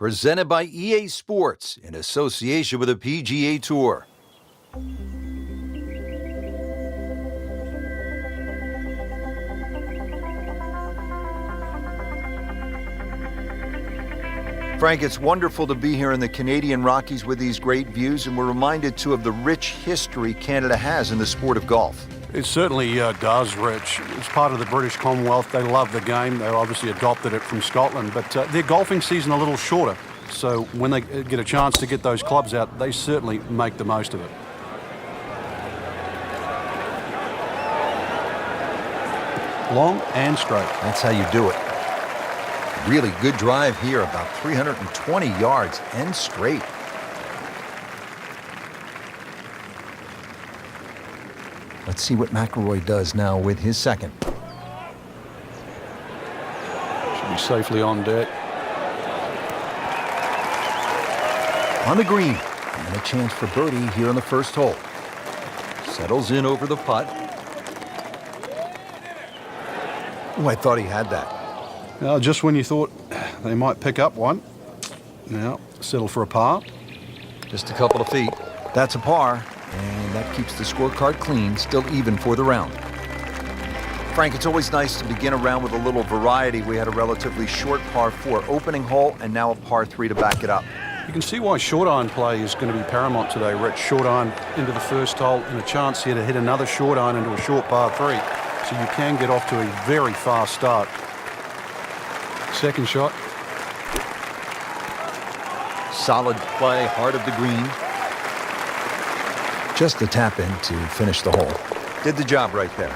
presented by EA Sports in association with the PGA Tour. Frank, it's wonderful to be here in the Canadian Rockies with these great views, and we're reminded, too, of the rich history Canada has in the sport of golf. It certainly does, Rich. It's part of the British Commonwealth. They love the game. They obviously adopted it from Scotland, but their golfing season a little shorter. So when they get a chance to get those clubs out, they certainly make the most of it. Long and straight. That's how you do it. Really good drive here, about 320 yards and straight. Let's see what McIlroy does now with his second. Should be safely on deck. On the green, and a chance for birdie here on the first hole. Settles in over the putt. Oh, I thought he had that. Just when you thought they might pick up one, now settle for a par. Just a couple of feet. That's a par, and that keeps the scorecard clean, still even for the round. Frank, it's always nice to begin a round with a little variety. We had a relatively short par 4 opening hole, and now a par 3 to back it up. You can see why short iron play is going to be paramount today, Rich. Short iron into the first hole, and a chance here to hit another short iron into a short par 3. So you can get off to a very fast start. Second shot. Solid play, heart of the green. Just the tap in to finish the hole. Did the job right there.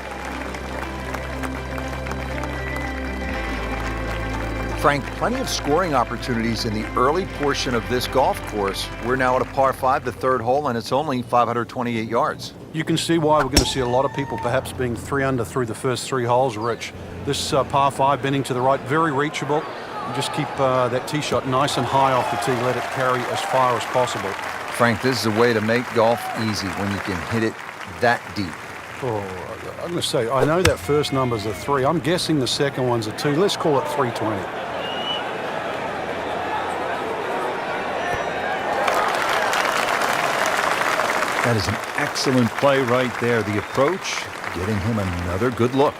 Frank, plenty of scoring opportunities in the early portion of this golf course. We're now at a par 5, the third hole, and it's only 528 yards. You can see why we're going to see a lot of people perhaps being 3 under through the first 3 holes, Rich. This par 5 bending to the right, very reachable. You just keep that tee shot nice and high off the tee, let it carry as far as possible. Frank, this is a way to make golf easy when you can hit it that deep. Oh, I'm going to say, I know that first number's a 3. I'm guessing the second one's a 2. Let's call it 320. That is an excellent play right there. The approach, getting him another good look.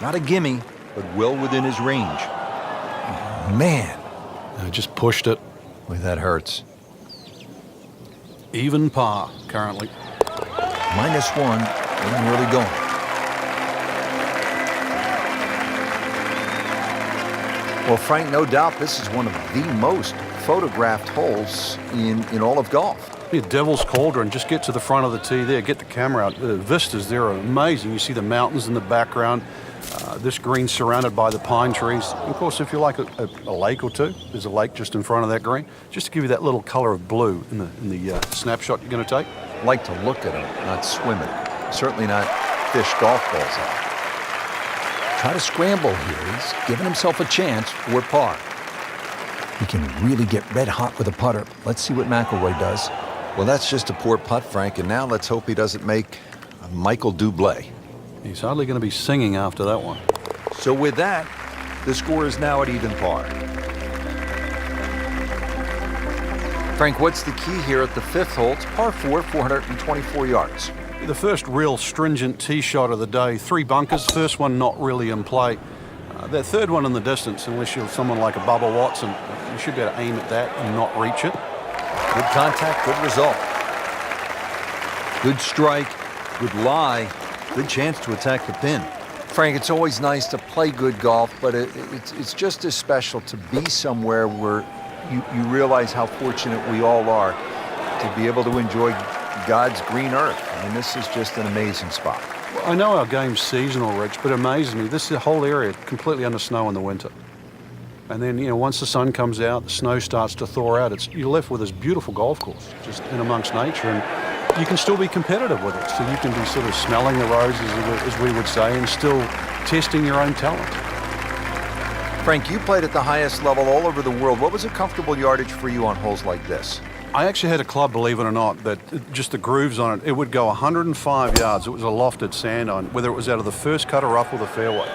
Not a gimme, but well within his range. Oh, man. I just pushed it. Boy, that hurts. Even par currently. -1, ain't really going. Well, Frank, no doubt this is one of the most photographed holes in all of golf. Yeah, Devil's Cauldron, just get to the front of the tee there, get the camera out. The vistas there are amazing. You see the mountains in the background. This green surrounded by the pine trees. Of course, if you like a lake or two, there's a lake just in front of that green, just to give you that little color of blue in the snapshot you're going to take. I like to look at them, not swim it. Certainly not fish golf balls out. Try to scramble here. He's giving himself a chance for par. He can really get red hot with a putter. Let's see what McIlroy does. Well, that's just a poor putt, Frank, and now let's hope he doesn't make Michael Bublé. He's hardly going to be singing after that one. So with that, the score is now at even par. Frank, what's the key here at the 5th hole? It's par 4, 424 yards. The first real stringent tee shot of the day. 3 bunkers, first one not really in play. That third one in the distance, unless you're someone like a Bubba Watson, you should be able to aim at that and not reach it. Good contact, good result. Good strike, good lie, good chance to attack the pin. Frank, it's always nice to play good golf, but it's just as special to be somewhere where you realize how fortunate we all are to be able to enjoy God's green earth. I mean, this is just an amazing spot. Well, I know our game's seasonal, Rich, but amazingly, this is a whole area completely under snow in the winter. And then, once the sun comes out, the snow starts to thaw out, you're left with this beautiful golf course, just in amongst nature, and you can still be competitive with it. So you can be sort of smelling the roses, as we would say, and still testing your own talent. Frank, you played at the highest level all over the world. What was a comfortable yardage for you on holes like this? I actually had a club, believe it or not, that just the grooves on it, it would go 105 yards. It was a lofted sand iron, whether it was out of the first cut or up or the fairway.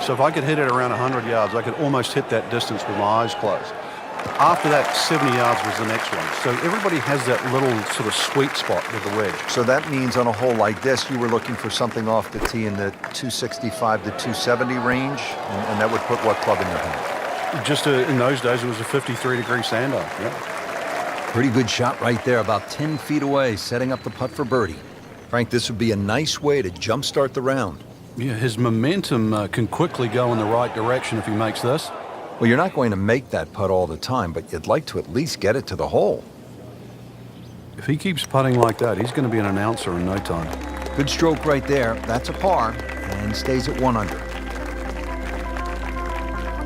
So if I could hit it around 100 yards, I could almost hit that distance with my eyes closed. After that, 70 yards was the next one. So everybody has that little sort of sweet spot with the wedge. So that means on a hole like this, you were looking for something off the tee in the 265 to 270 range, and that would put what club in your hand? Just in those days, it was a 53-degree sando. Yeah. Pretty good shot right there, about 10 feet away, setting up the putt for birdie. Frank, this would be a nice way to jumpstart the round. Yeah, his momentum can quickly go in the right direction if he makes this. Well, you're not going to make that putt all the time, but you'd like to at least get it to the hole. If he keeps putting like that, he's going to be an announcer in no time. Good stroke right there. That's a par, and stays at 1 under.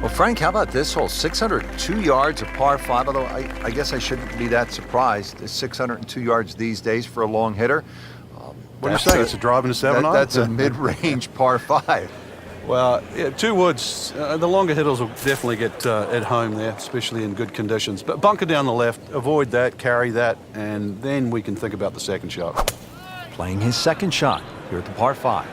Well, Frank, how about this hole? 602 yards, a par 5, although I guess I shouldn't be that surprised. It's 602 yards these days for a long hitter. What do you say? It's a drive in a 7-iron? That's a mid-range par 5. Well, yeah, 2 woods. The longer hitters will definitely get at home there, especially in good conditions. But bunker down the left, avoid that, carry that, and then we can think about the second shot. Playing his second shot here at the par 5.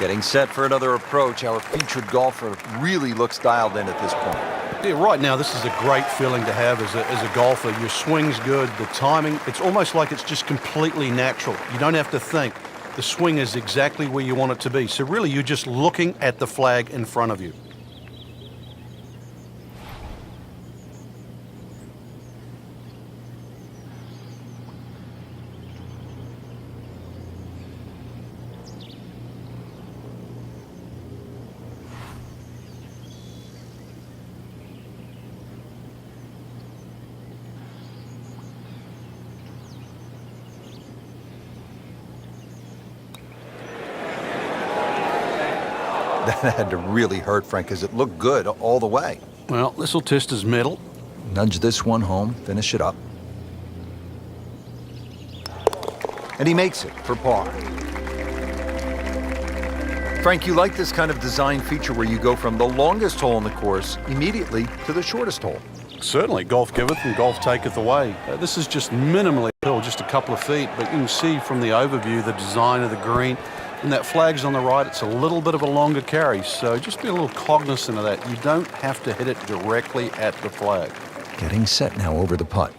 Getting set for another approach. Our featured golfer really looks dialed in at this point. Yeah, right now, this is a great feeling to have as a golfer. Your swing's good, the timing, it's almost like it's just completely natural. You don't have to think. The swing is exactly where you want it to be. So really, you're just looking at the flag in front of you. That had to really hurt, Frank, because it looked good all the way. Well, this will test his mettle. Nudge this one home, finish it up. And he makes it for par. Frank, you like this kind of design feature where you go from the longest hole on the course immediately to the shortest hole. Certainly, golf giveth and golf taketh away. This is just minimally uphill, just a couple of feet, but you can see from the overview the design of the green. And that flag's on the right, it's a little bit of a longer carry, so just be a little cognizant of that. You don't have to hit it directly at the flag. Getting set now over the putt.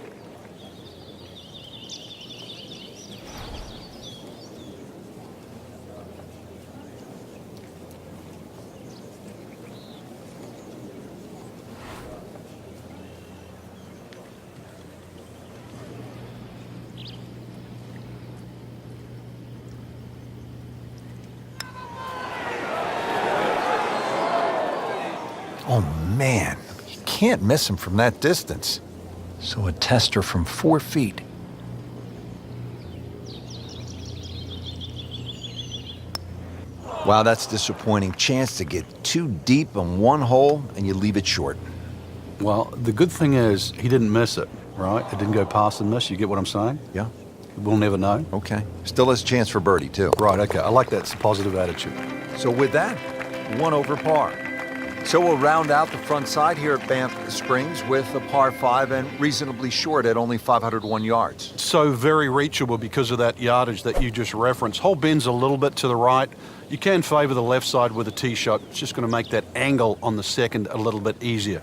Oh, man, you can't miss him from that distance. So a tester from 4 feet. Wow, that's disappointing. Chance to get too deep on one hole, and you leave it short. Well, the good thing is he didn't miss it, right? It didn't go past and miss. You get what I'm saying? Yeah. We'll never know. Okay. Still has a chance for birdie, too. Right, okay. I like that positive attitude. So with that, 1 over par. So we'll round out the front side here at Banff Springs with a par 5 and reasonably short at only 501 yards. So very reachable because of that yardage that you just referenced. Hole bends a little bit to the right. You can favor the left side with a tee shot. It's just going to make that angle on the second a little bit easier.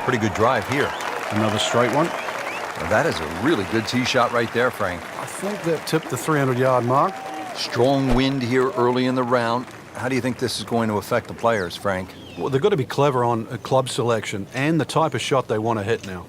Pretty good drive here. Another straight one. Now that is a really good tee shot right there, Frank. I think that tipped the 300-yard mark. Strong wind here early in the round. How do you think this is going to affect the players, Frank? Well, they've got to be clever on a club selection and the type of shot they want to hit now.